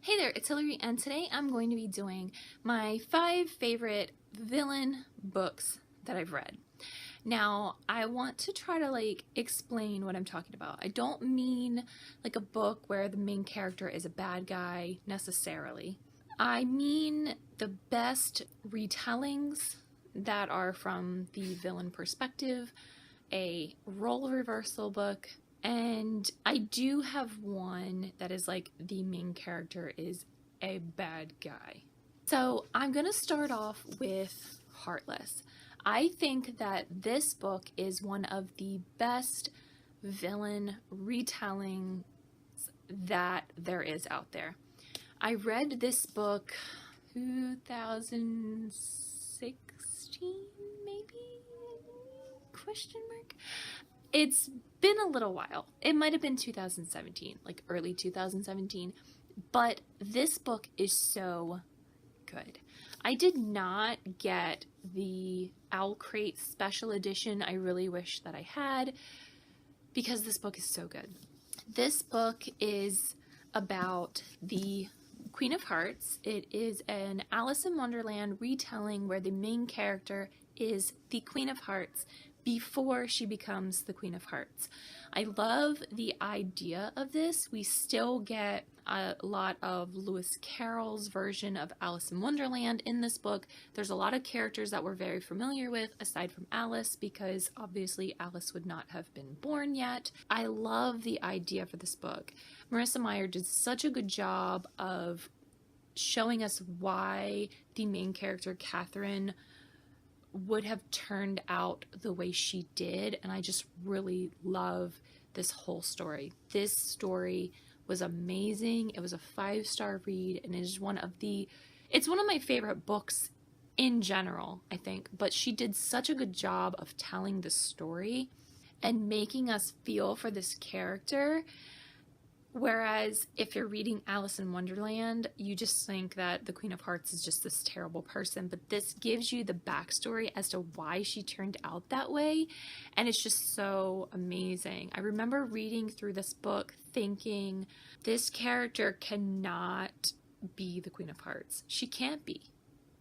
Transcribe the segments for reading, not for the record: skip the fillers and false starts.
Hey there, it's Hillary, and today I'm going to be doing my 5 favorite villain books that I've read. Now, I want to try to explain what I'm talking about. I don't mean like a book where the main character is a bad guy necessarily. I mean the best retellings that are from the villain perspective, a role reversal book, and I do have one that is like the main character is a bad guy. So I'm going to start off with Heartless. I think that this book is one of the best villain retellings that there is out there. I read this book 2016 maybe? Question mark? It's been a little while. It might have been 2017, like early 2017, but this book is so good. I did not get the Owl Crate special edition. I really wish that I had, because this book is so good. This book is about the Queen of Hearts. It is an Alice in Wonderland retelling where the main character is the Queen of Hearts before she becomes the Queen of Hearts. I love the idea of this. We still get a lot of Lewis Carroll's version of Alice in Wonderland in this book. There's a lot of characters that we're very familiar with aside from Alice, because obviously Alice would not have been born yet. I love the idea for this book. Marissa Meyer did such a good job of showing us why the main character, Catherine, would have turned out the way she did, and I just really love this whole story. This story was amazing. It was a 5-star read, and it's one of my favorite books in general, I think, but she did such a good job of telling the story and making us feel for this character. Whereas if you're reading Alice in Wonderland, you just think that the Queen of Hearts is just this terrible person, but this gives you the backstory as to why she turned out that way, and it's just so amazing. I remember reading through this book thinking, this character cannot be the Queen of Hearts. She can't be,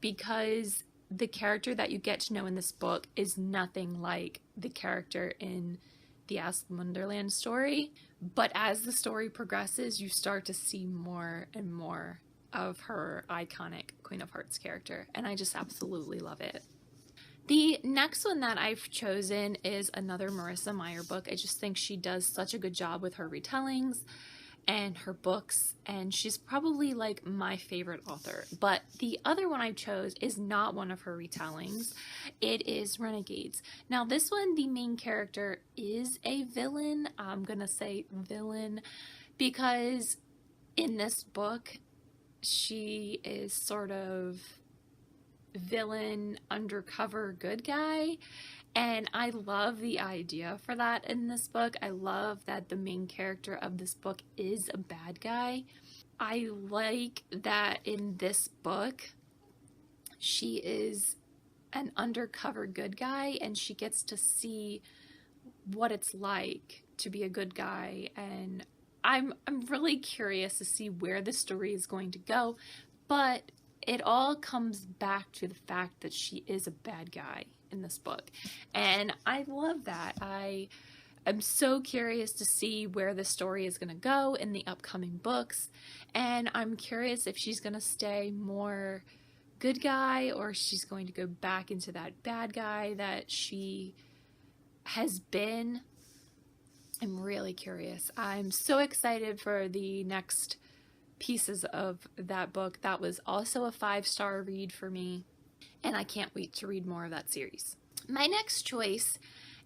because the character that you get to know in this book is nothing like the character in the Alice in Wonderland story. But as the story progresses, you start to see more and more of her iconic Queen of Hearts character, and I just absolutely love it. The next one that I've chosen is another Marissa Meyer book. I just think she does such a good job with her retellings and her books, and she's probably like my favorite author. But the other one I chose is not one of her retellings. It is Renegades. Now this one, the main character is a villain. I'm gonna say villain because in this book she is sort of villain undercover good guy, and I love the idea for that in this book. I love that the main character of this book is a bad guy. I like that in this book she is an undercover good guy, and she gets to see what it's like to be a good guy, and I'm really curious to see where the story is going to go, but it all comes back to the fact that she is a bad guy in this book, and I love that. I am so curious to see where the story is going to go in the upcoming books, and I'm curious if she's going to stay more good guy or she's going to go back into that bad guy that she has been. I'm really curious. I'm so excited for the next pieces of that book. That was also a 5-star read for me, and I can't wait to read more of that series. My next choice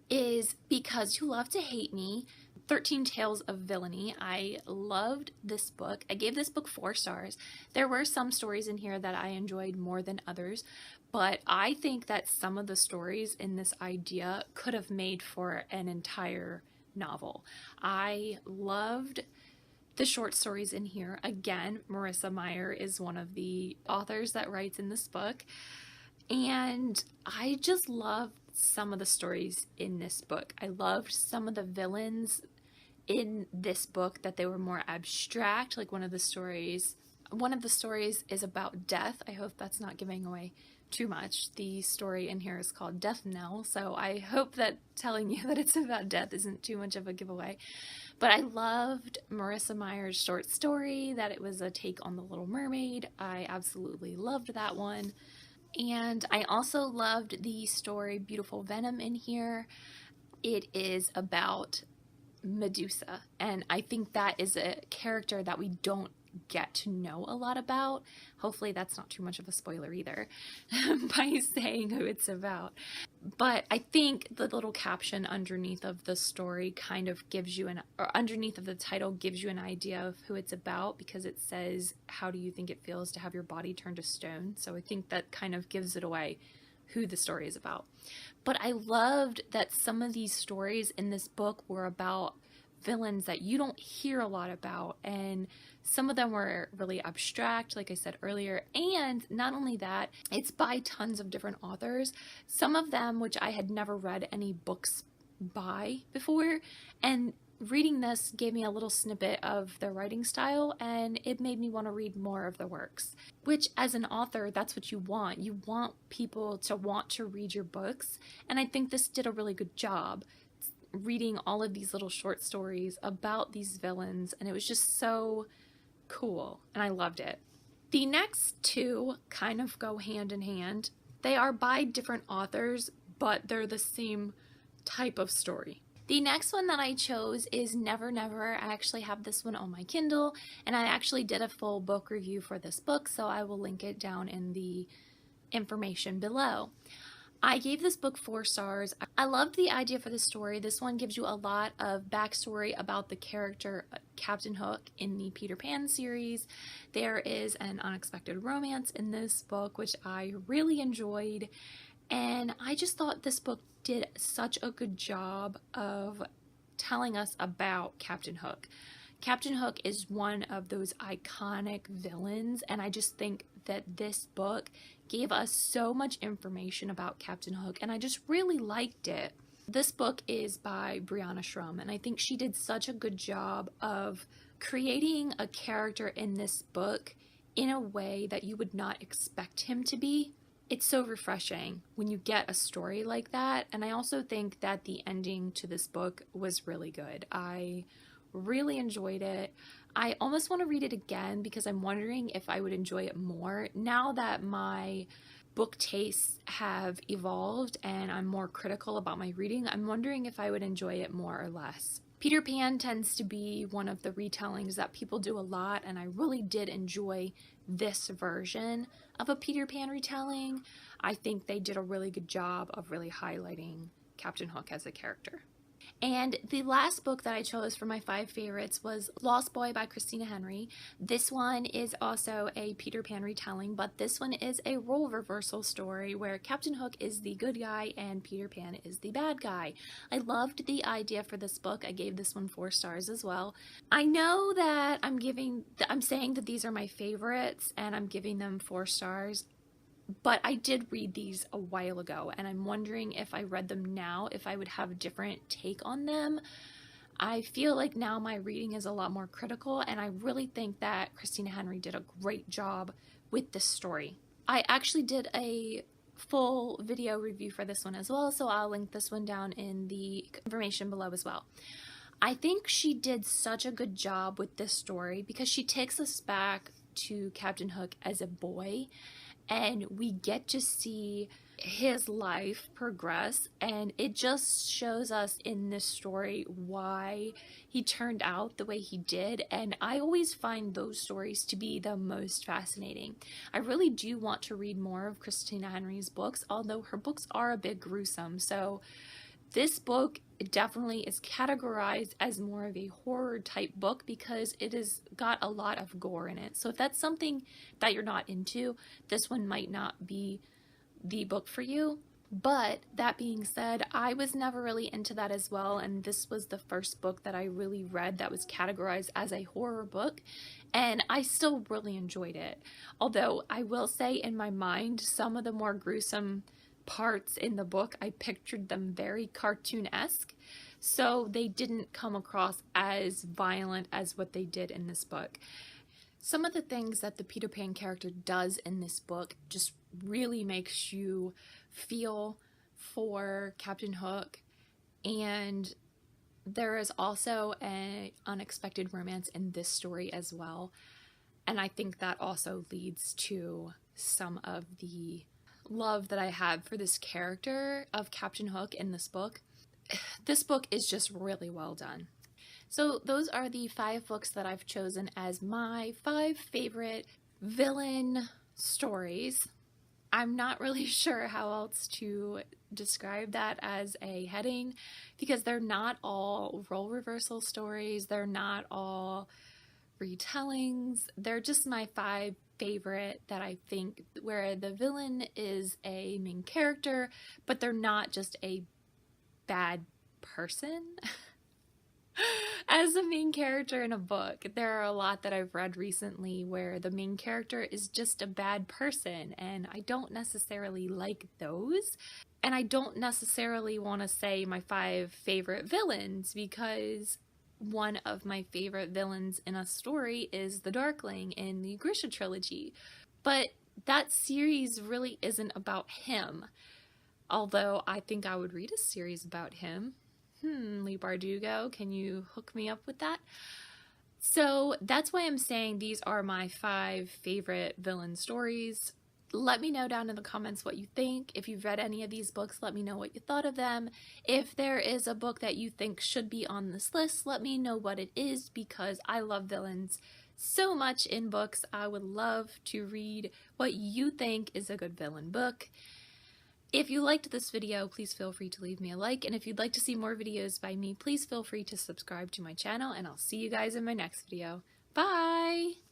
is Because You Love to Hate Me, 13 Tales of Villainy. I loved this book. I gave this book 4 stars. There were some stories in here that I enjoyed more than others, but I think that some of the stories in this idea could have made for an entire novel. I loved the short stories in here. Again, Marissa Meyer is one of the authors that writes in this book, and I just loved some of the stories in this book. I loved some of the villains in this book, that they were more abstract. Like one of the stories One of the stories is about death. I hope that's not giving away too much. The story in here is called Death Knell, so I hope that telling you that it's about death isn't too much of a giveaway. But I loved Marissa Meyer's short story, that it was a take on The Little Mermaid. I absolutely loved that one. And I also loved the story Beautiful Venom in here. It is about Medusa, and I think that is a character that we don't get to know a lot about. Hopefully that's not too much of a spoiler either by saying who it's about. But I think the little caption underneath of the story kind of gives you or underneath of the title gives you an idea of who it's about, because it says, how do you think it feels to have your body turned to stone? So I think that kind of gives it away who the story is about. But I loved that some of these stories in this book were about villains that you don't hear a lot about, and some of them were really abstract, like I said earlier. And not only that, it's by tons of different authors, some of them which I had never read any books by before, and reading this gave me a little snippet of their writing style, and it made me want to read more of their works, which as an author, that's what you want. You want people to want to read your books, and I think this did a really good job reading all of these little short stories about these villains, and it was just so cool, and I loved it. The next two kind of go hand in hand. They are by different authors, but they're the same type of story. The next one that I chose is Never Never. I actually have this one on my Kindle, and I actually did a full book review for this book, so I will link it down in the information below. I gave this book 4 stars. I loved the idea for the story. This one gives you a lot of backstory about the character Captain Hook in the Peter Pan series. There is an unexpected romance in this book, which I really enjoyed. And I just thought this book did such a good job of telling us about Captain Hook. Captain Hook is one of those iconic villains, and I just think that this book gave us so much information about Captain Hook, and I just really liked it. This book is by Brianna Shrum, and I think she did such a good job of creating a character in this book in a way that you would not expect him to be. It's so refreshing when you get a story like that, and I also think that the ending to this book was really good. I really enjoyed it. I almost want to read it again because I'm wondering if I would enjoy it more now that my book tastes have evolved and I'm more critical about my reading. I'm wondering if I would enjoy it more or less. Peter Pan tends to be one of the retellings that people do a lot, and I really did enjoy this version of a Peter Pan retelling. I think they did a really good job of really highlighting Captain Hook as a character. And the last book that I chose for my 5 favorites was Lost Boy by Christina Henry. This one is also a Peter Pan retelling, but this one is a role reversal story where Captain Hook is the good guy and Peter Pan is the bad guy. I loved the idea for this book. I gave this one 4 stars as well. I know that I'm saying that these are my favorites and I'm giving them 4 stars. But I did read these a while ago, and I'm wondering if I read them now, if I would have a different take on them. I feel like now my reading is a lot more critical, and I really think that Christina Henry did a great job with this story. I actually did a full video review for this one as well, so I'll link this one down in the information below as well. I think she did such a good job with this story because she takes us back to Captain Hook as a boy, and we get to see his life progress, and it just shows us in this story why he turned out the way he did, and I always find those stories to be the most fascinating. I really do want to read more of Christina Henry's books, although her books are a bit gruesome, so this book definitely is categorized as more of a horror type book because it has got a lot of gore in it. So if that's something that you're not into, this one might not be the book for you. But that being said, I was never really into that as well, and this was the first book that I really read that was categorized as a horror book, and I still really enjoyed it. Although I will say in my mind, some of the more gruesome parts in the book, I pictured them very cartoon-esque, so they didn't come across as violent as what they did in this book. Some of the things that the Peter Pan character does in this book just really makes you feel for Captain Hook, and there is also an unexpected romance in this story as well, and I think that also leads to some of the love that I have for this character of Captain Hook in this book. This book is just really well done. So those are the 5 books that I've chosen as my 5 favorite villain stories. I'm not really sure how else to describe that as a heading, because they're not all role reversal stories, they're not all retellings, they're just my 5 favorite that I think where the villain is a main character, but they're not just a bad person. As a main character in a book, there are a lot that I've read recently where the main character is just a bad person, and I don't necessarily like those. And I don't necessarily want to say my 5 favorite villains, because one of my favorite villains in a story is the Darkling in the Grisha trilogy. But that series really isn't about him, although I think I would read a series about him. Lee Bardugo, can you hook me up with that? So that's why I'm saying these are my 5 favorite villain stories. Let me know down in the comments what you think. If you've read any of these books, let me know what you thought of them. If there is a book that you think should be on this list, let me know what it is, because I love villains so much in books. I would love to read what you think is a good villain book. If you liked this video, please feel free to leave me a like, and if you'd like to see more videos by me, please feel free to subscribe to my channel, and I'll see you guys in my next video. Bye!